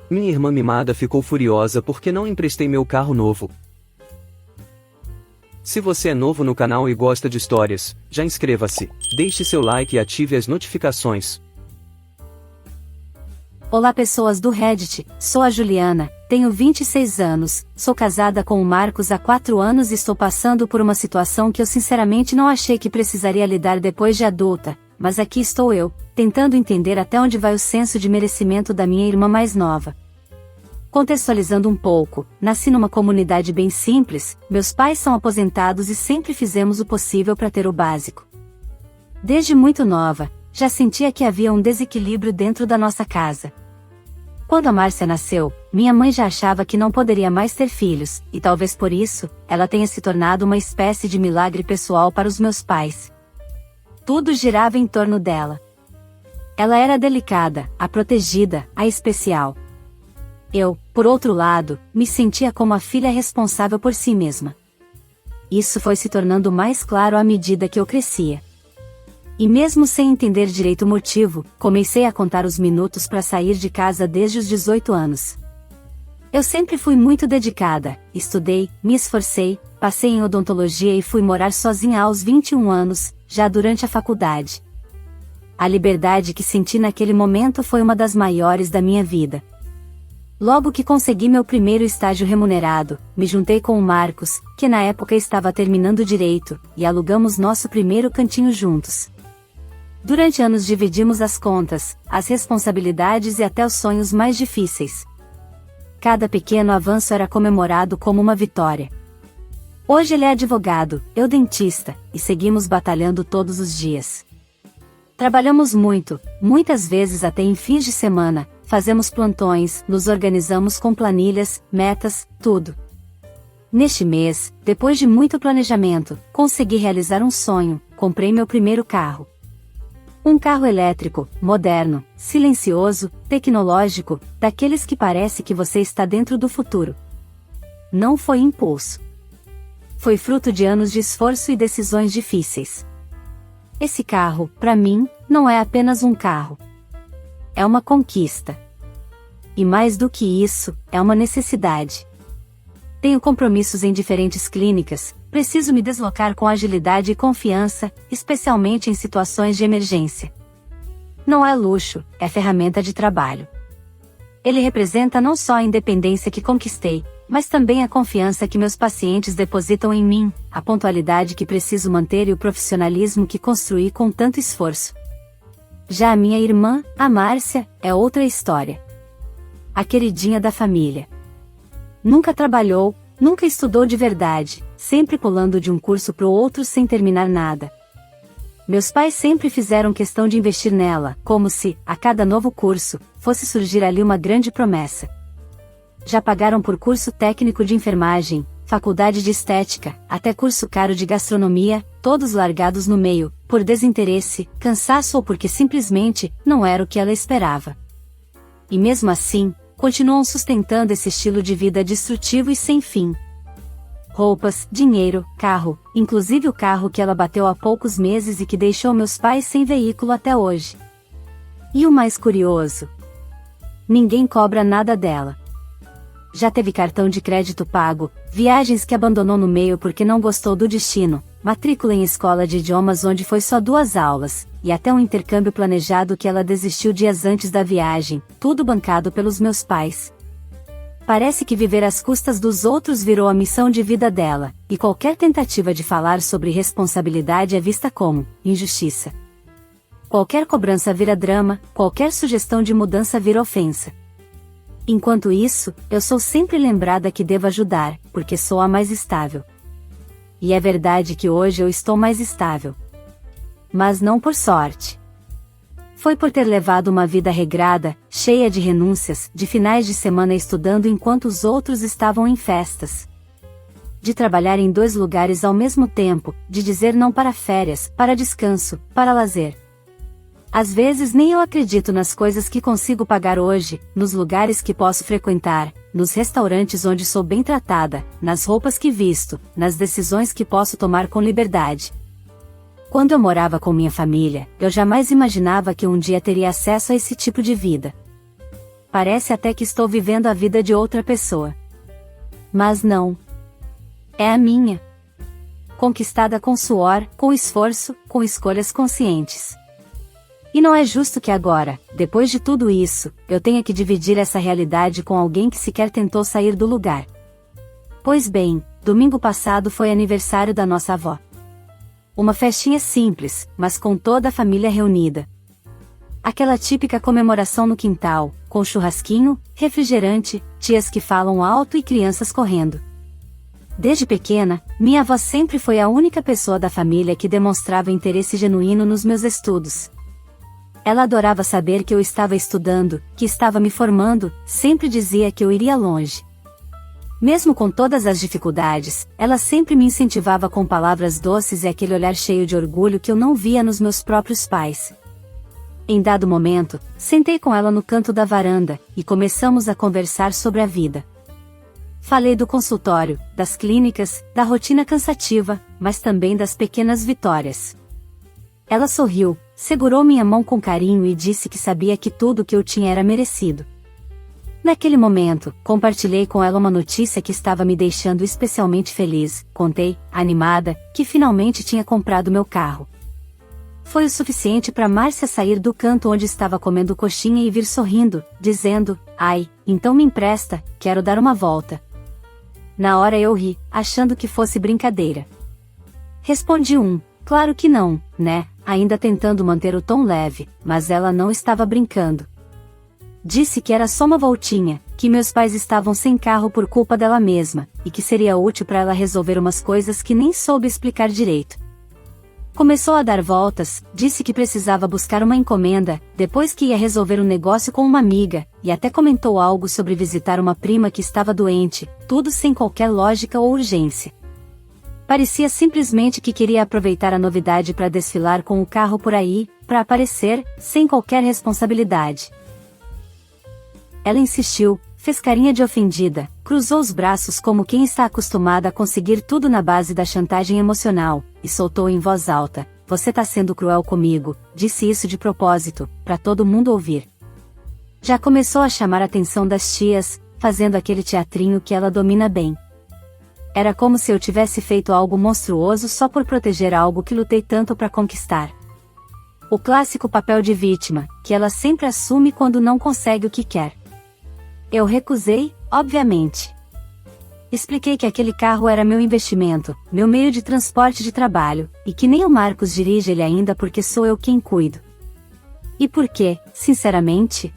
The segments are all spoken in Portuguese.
Minha irmã mimada ficou furiosa porque não emprestei meu carro novo. Se você é novo no canal e gosta de histórias, já inscreva-se, deixe seu like e ative as notificações. Olá pessoas do Reddit, sou a Juliana, tenho 26 anos, sou casada com o Marcos há 4 anos e estou passando por uma situação que eu sinceramente não achei que precisaria lidar depois de adulta, mas aqui estou eu, tentando entender até onde vai o senso de merecimento da minha irmã mais nova. Contextualizando um pouco, nasci numa comunidade bem simples, meus pais são aposentados e sempre fizemos o possível para ter o básico. Desde muito nova, já sentia que havia um desequilíbrio dentro da nossa casa. Quando a Márcia nasceu, minha mãe já achava que não poderia mais ter filhos, e talvez por isso, ela tenha se tornado uma espécie de milagre pessoal para os meus pais. Tudo girava em torno dela. Ela era delicada, a protegida, a especial. Eu, por outro lado, me sentia como a filha responsável por si mesma. Isso foi se tornando mais claro à medida que eu crescia. E mesmo sem entender direito o motivo, comecei a contar os minutos para sair de casa desde os 18 anos. Eu sempre fui muito dedicada, estudei, me esforcei, passei em odontologia e fui morar sozinha aos 21 anos, já durante a faculdade. A liberdade que senti naquele momento foi uma das maiores da minha vida. Logo que consegui meu primeiro estágio remunerado, me juntei com o Marcos, que na época estava terminando direito, e alugamos nosso primeiro cantinho juntos. Durante anos dividimos as contas, as responsabilidades e até os sonhos mais difíceis. Cada pequeno avanço era comemorado como uma vitória. Hoje ele é advogado, eu dentista, e seguimos batalhando todos os dias. Trabalhamos muito, muitas vezes até em fins de semana, fazemos plantões, nos organizamos com planilhas, metas, tudo. Neste mês, depois de muito planejamento, consegui realizar um sonho, comprei meu primeiro carro. Um carro elétrico, moderno, silencioso, tecnológico, daqueles que parece que você está dentro do futuro. Não foi impulso. Foi fruto de anos de esforço e decisões difíceis. Esse carro, para mim, não é apenas um carro. É uma conquista. E mais do que isso, é uma necessidade. Tenho compromissos em diferentes clínicas, preciso me deslocar com agilidade e confiança, especialmente em situações de emergência. Não é luxo, é ferramenta de trabalho. Ele representa não só a independência que conquistei, mas também a confiança que meus pacientes depositam em mim, a pontualidade que preciso manter e o profissionalismo que construí com tanto esforço. Já a minha irmã, a Márcia, é outra história. A queridinha da família. Nunca trabalhou, nunca estudou de verdade, sempre pulando de um curso para o outro sem terminar nada. Meus pais sempre fizeram questão de investir nela, como se, a cada novo curso, fosse surgir ali uma grande promessa. Já pagaram por curso técnico de enfermagem, faculdade de estética, até curso caro de gastronomia, todos largados no meio, por desinteresse, cansaço ou porque simplesmente não era o que ela esperava. E mesmo assim, continuam sustentando esse estilo de vida destrutivo e sem fim. Roupas, dinheiro, carro, inclusive o carro que ela bateu há poucos meses e que deixou meus pais sem veículo até hoje. E o mais curioso? Ninguém cobra nada dela. Já teve cartão de crédito pago, viagens que abandonou no meio porque não gostou do destino, matrícula em escola de idiomas onde foi só 2 aulas, e até um intercâmbio planejado que ela desistiu dias antes da viagem, tudo bancado pelos meus pais. Parece que viver às custas dos outros virou a missão de vida dela, e qualquer tentativa de falar sobre responsabilidade é vista como injustiça. Qualquer cobrança vira drama, qualquer sugestão de mudança vira ofensa. Enquanto isso, eu sou sempre lembrada que devo ajudar, porque sou a mais estável. E é verdade que hoje eu estou mais estável. Mas não por sorte. Foi por ter levado uma vida regrada, cheia de renúncias, de finais de semana estudando enquanto os outros estavam em festas. De trabalhar em 2 lugares ao mesmo tempo, de dizer não para férias, para descanso, para lazer. Às vezes nem eu acredito nas coisas que consigo pagar hoje, nos lugares que posso frequentar, nos restaurantes onde sou bem tratada, nas roupas que visto, nas decisões que posso tomar com liberdade. Quando eu morava com minha família, eu jamais imaginava que um dia teria acesso a esse tipo de vida. parece até que estou vivendo a vida de outra pessoa. Mas não. É a minha. Conquistada com suor, com esforço, com escolhas conscientes. E não é justo que agora, depois de tudo isso, eu tenha que dividir essa realidade com alguém que sequer tentou sair do lugar. Pois bem, domingo passado foi aniversário da nossa avó. Uma festinha simples, mas com toda a família reunida. Aquela típica comemoração no quintal, com churrasquinho, refrigerante, tias que falam alto e crianças correndo. Desde pequena, minha avó sempre foi a única pessoa da família que demonstrava interesse genuíno nos meus estudos. Ela adorava saber que eu estava estudando, que estava me formando, sempre dizia que eu iria longe. Mesmo com todas as dificuldades, ela sempre me incentivava com palavras doces e aquele olhar cheio de orgulho que eu não via nos meus próprios pais. Em dado momento, sentei com ela no canto da varanda, e começamos a conversar sobre a vida. Falei do consultório, das clínicas, da rotina cansativa, mas também das pequenas vitórias. Ela sorriu, segurou minha mão com carinho e disse que sabia que tudo o que eu tinha era merecido. Naquele momento, compartilhei com ela uma notícia que estava me deixando especialmente feliz. Contei, animada, que finalmente tinha comprado meu carro. Foi o suficiente para Márcia sair do canto onde estava comendo coxinha e vir sorrindo, dizendo: "Ai, então me empresta, quero dar uma volta." Na hora eu ri, achando que fosse brincadeira. Respondi claro que não, né, ainda tentando manter o tom leve, mas ela não estava brincando. Disse que era só uma voltinha, que meus pais estavam sem carro por culpa dela mesma, e que seria útil para ela resolver umas coisas que nem soube explicar direito. Começou a dar voltas, disse que precisava buscar uma encomenda, depois que ia resolver um negócio com uma amiga, e até comentou algo sobre visitar uma prima que estava doente, tudo sem qualquer lógica ou urgência. Parecia simplesmente que queria aproveitar a novidade para desfilar com o carro por aí, para aparecer, sem qualquer responsabilidade. Ela insistiu, fez carinha de ofendida, cruzou os braços como quem está acostumada a conseguir tudo na base da chantagem emocional, e soltou em voz alta: "Você tá sendo cruel comigo", disse isso de propósito, para todo mundo ouvir. Já começou a chamar a atenção das tias, fazendo aquele teatrinho que ela domina bem. Era como se eu tivesse feito algo monstruoso só por proteger algo que lutei tanto para conquistar. O clássico papel de vítima, que ela sempre assume quando não consegue o que quer. Eu recusei, obviamente. Expliquei que aquele carro era meu investimento, meu meio de transporte de trabalho, e que nem o Marcos dirige ele ainda porque sou eu quem cuido. E porque, sinceramente,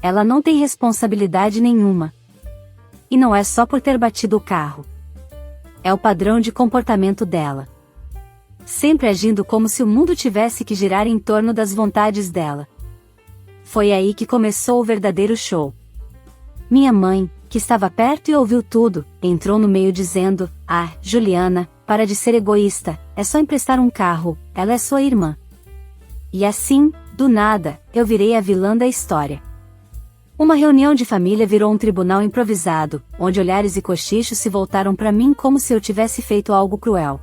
ela não tem responsabilidade nenhuma. E não é só por ter batido o carro. É o padrão de comportamento dela. Sempre agindo como se o mundo tivesse que girar em torno das vontades dela. Foi aí que começou o verdadeiro show. Minha mãe, que estava perto e ouviu tudo, entrou no meio dizendo: "Ah, Juliana, para de ser egoísta, é só emprestar um carro, ela é sua irmã." E assim, do nada, eu virei a vilã da história. Uma reunião de família virou um tribunal improvisado, onde olhares e cochichos se voltaram para mim como se eu tivesse feito algo cruel.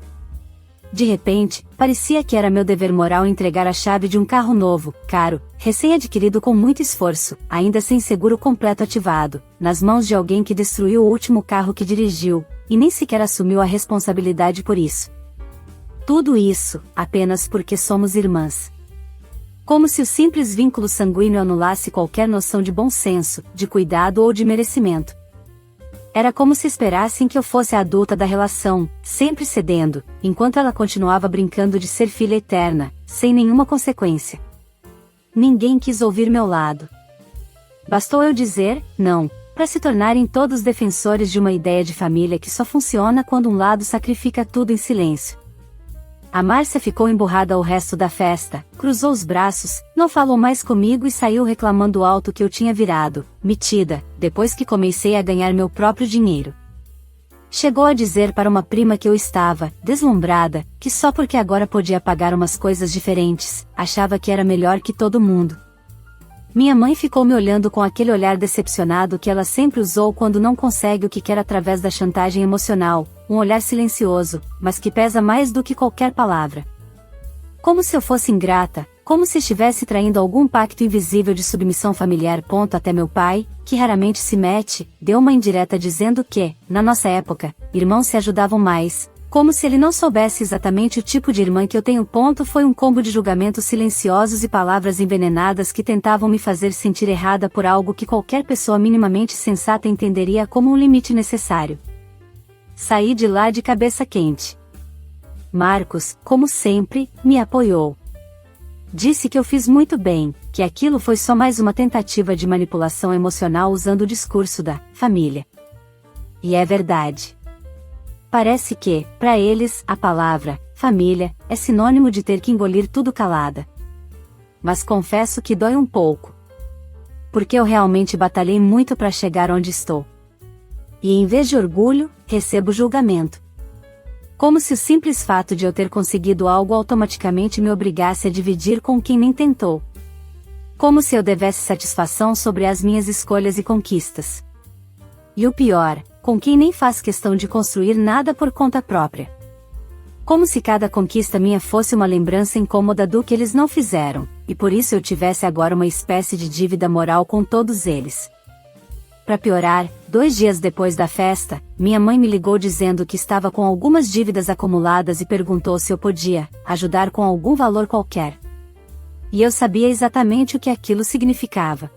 De repente, parecia que era meu dever moral entregar a chave de um carro novo, caro, recém-adquirido com muito esforço, ainda sem seguro completo ativado, nas mãos de alguém que destruiu o último carro que dirigiu, e nem sequer assumiu a responsabilidade por isso. Tudo isso, apenas porque somos irmãs. Como se o simples vínculo sanguíneo anulasse qualquer noção de bom senso, de cuidado ou de merecimento. Era como se esperassem que eu fosse a adulta da relação, sempre cedendo, enquanto ela continuava brincando de ser filha eterna, sem nenhuma consequência. Ninguém quis ouvir meu lado. Bastou eu dizer não, para se tornarem todos defensores de uma ideia de família que só funciona quando um lado sacrifica tudo em silêncio. A Márcia ficou emburrada o resto da festa, cruzou os braços, não falou mais comigo e saiu reclamando alto que eu tinha virado, metida, depois que comecei a ganhar meu próprio dinheiro. Chegou a dizer para uma prima que eu estava, deslumbrada, que só porque agora podia pagar umas coisas diferentes, achava que era melhor que todo mundo. Minha mãe ficou me olhando com aquele olhar decepcionado que ela sempre usou quando não consegue o que quer através da chantagem emocional, um olhar silencioso, mas que pesa mais do que qualquer palavra. Como se eu fosse ingrata, Como se estivesse traindo algum pacto invisível de submissão familiar. Até meu pai, que raramente se mete, deu uma indireta dizendo que, na nossa época, irmãos se ajudavam mais, como se ele não soubesse exatamente o tipo de irmã que eu tenho. Foi um combo de julgamentos silenciosos e palavras envenenadas que tentavam me fazer sentir errada por algo que qualquer pessoa minimamente sensata entenderia como um limite necessário. Saí de lá de cabeça quente. Marcos, como sempre, me apoiou. Disse que eu fiz muito bem, que aquilo foi só mais uma tentativa de manipulação emocional usando o discurso da família. E é verdade. Parece que, para eles, a palavra família é sinônimo de ter que engolir tudo calada. Mas confesso que dói um pouco. Porque eu realmente batalhei muito para chegar onde estou. E em vez de orgulho, recebo julgamento. Como se o simples fato de eu ter conseguido algo automaticamente me obrigasse a dividir com quem nem tentou. Como se eu devesse satisfação sobre as minhas escolhas e conquistas. E o pior, com quem nem faz questão de construir nada por conta própria. Como se cada conquista minha fosse uma lembrança incômoda do que eles não fizeram, e por isso eu tivesse agora uma espécie de dívida moral com todos eles. Para piorar, 2 dias depois da festa, minha mãe me ligou dizendo que estava com algumas dívidas acumuladas e perguntou se eu podia ajudar com algum valor qualquer. E eu sabia exatamente o que aquilo significava.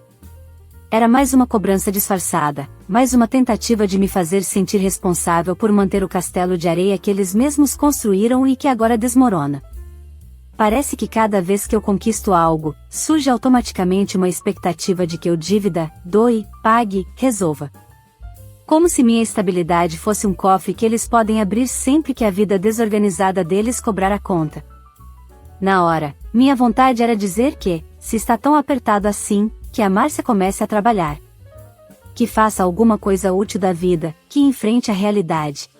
Era mais uma cobrança disfarçada, mais uma tentativa de me fazer sentir responsável por manter o castelo de areia que eles mesmos construíram e que agora desmorona. Parece que cada vez que eu conquisto algo, surge automaticamente uma expectativa de que eu dívida, doe, pague, resolva. Como se minha estabilidade fosse um cofre que eles podem abrir sempre que a vida desorganizada deles cobrar a conta. Na hora, minha vontade era dizer que, se está tão apertado assim, que a Márcia comece a trabalhar. Que faça alguma coisa útil da vida, que enfrente a realidade.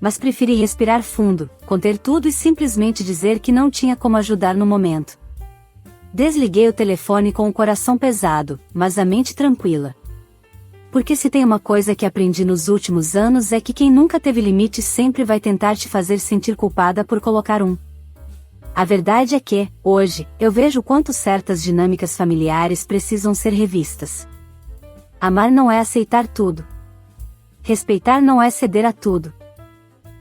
Mas preferi respirar fundo, conter tudo e simplesmente dizer que não tinha como ajudar no momento. Desliguei o telefone com o coração pesado, mas a mente tranquila. Porque se tem uma coisa que aprendi nos últimos anos é que quem nunca teve limite sempre vai tentar te fazer sentir culpada por colocar um. A verdade é que, hoje, eu vejo quanto certas dinâmicas familiares precisam ser revistas. Amar não é aceitar tudo. Respeitar não é ceder a tudo.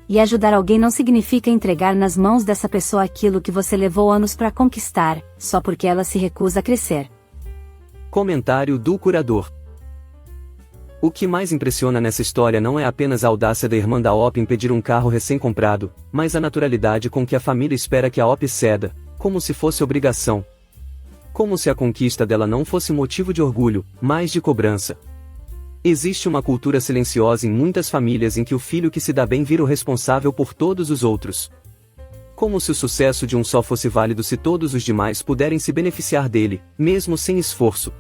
E ajudar alguém não significa entregar nas mãos dessa pessoa aquilo que você levou anos para conquistar, só porque ela se recusa a crescer. Comentário do curador. O que mais impressiona nessa história não é apenas a audácia da irmã da Op em pedir um carro recém-comprado, mas a naturalidade com que a família espera que a Op ceda, como se fosse obrigação. Como se a conquista dela não fosse motivo de orgulho, mas de cobrança. Existe uma cultura silenciosa em muitas famílias em que o filho que se dá bem vira o responsável por todos os outros. Como se o sucesso de um só fosse válido se todos os demais puderem se beneficiar dele, mesmo sem esforço.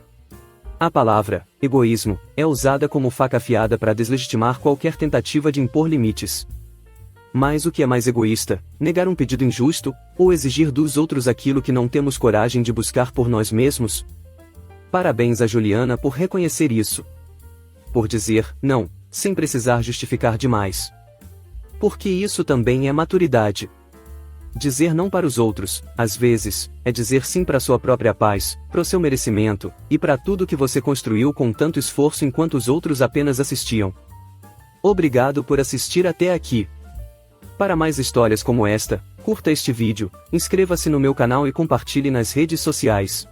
A palavra egoísmo é usada como faca afiada para deslegitimar qualquer tentativa de impor limites. Mas o que é mais egoísta, negar um pedido injusto, ou exigir dos outros aquilo que não temos coragem de buscar por nós mesmos? Parabéns a Juliana por reconhecer isso. Por dizer não, sem precisar justificar demais. Porque isso também é maturidade. Dizer não para os outros, às vezes, é dizer sim para sua própria paz, para o seu merecimento, e para tudo que você construiu com tanto esforço enquanto os outros apenas assistiam. Obrigado por assistir até aqui. Para mais histórias como esta, curta este vídeo, inscreva-se no meu canal e compartilhe nas redes sociais.